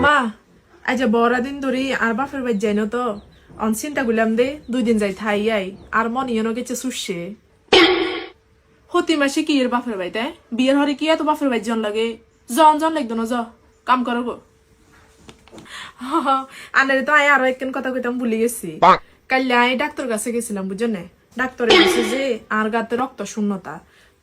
আম্মা আজ বড় দিন ধরে আর বাপের বাড়ি যাই না তো চিন্তা করলাম দে 2 দিন যাই থাই আই আর মন ইয়েনো গেছে সুসে হতি মাসে কি এর বাপের বাড়িতে বিয়ের হরে কি এত বাপের বাড়ি জন লাগে জন লাগতো না কাম করো গো আনারে তো আয় আরো একখান কথা কইতাম ভুলে গেছি কাল আই ডাক্তার কাছে গেছিলাম বুঝছো না ডাক্তারে বলছে যে আর গাতে রক্ত শূন্যতা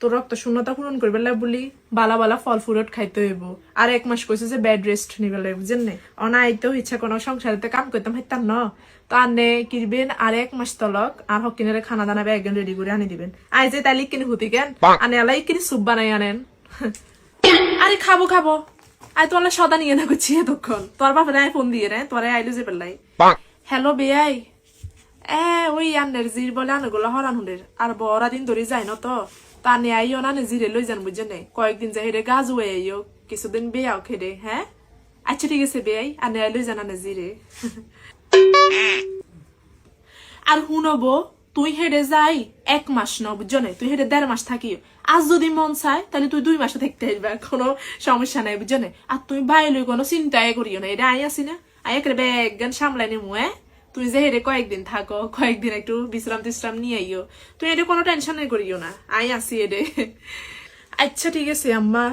তো রক্ত শূন্যতা পূরণ করবে বলি বালা বালা ফল ফুরট খাইতে হইব আর 1 মাস কইছে যে বেড রেস্ট নিবে লাগে বুঝছেন না অনাইতেও ইচ্ছা কোনো সংসারেতে কাম করতাম হাইতাম না তো আনে কিনবেন আর 1 মাস তলক আর হকিনের খানা দানা ব্যাগেন রেডি করে আনি দিবেন আই যে তাইলে কিনে হুতি কেন আনে এলাই কিনে সুপ বানাই আনেন আরে খাবো আই তো সদা নিয়ে না করছি এতক্ষণ তোর বাপে আই ফোন দিয়ে রে তোরে আইলো যে পেলাই হ্যালো বেয়াই ওই আন্নের জির বলে আনগুলো হরান হুলের আর বড়া দিন ধরে যায় না তো তা নিয়ে আইও না জিরে লই যান বুঝছেন না কয়েকদিন যাই হেরে গাছ হয়ে আইও কিছুদিন বেয়াও খেদে হ্যাঁ আচ্ছা ঠিক আছে বেয়াই আর নিয়ে লই জানা না জিরে আর শুনবো তুই হেরে যাই 1 মাস ন বুঝছো না তুই হেরে 1.5 মাস থাকিও আজ যদি মন চায় তাহলে তুই 2 মাসে থাকতে আসবে কোনো সমস্যা নাই বুঝছো না আর তুই বাইরে কোনো চিন্তাই করিও না এটা আই আসি না আই একটা ব্যাগ গান সামলাই নিমু তুই যে হেরে কয়েকদিন থাকো কয়েকদিন একটু বিশ্রাম টিশ্রাম নিয়ে আইও তুই এটা কোনো টেনশন করিও না আই আসি এডে আচ্ছা ঠিক আছে আম্মা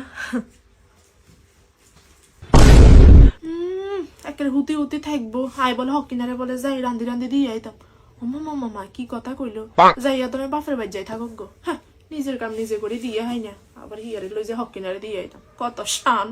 একটা হুতি থাকবো আই বলে হকিনারে বলে যাই রান্ধি দিয়ে আইতাম মামা কি কথা কইলো যাইয়া তুমি বাপের বাড়ি যাই থাকুক গো হ্যাঁ নিজের কাম নিজে করে দিয়ে হয় না আবার হিয়ারে লই যে হকিনারে দিয়ে আইতাম কত শান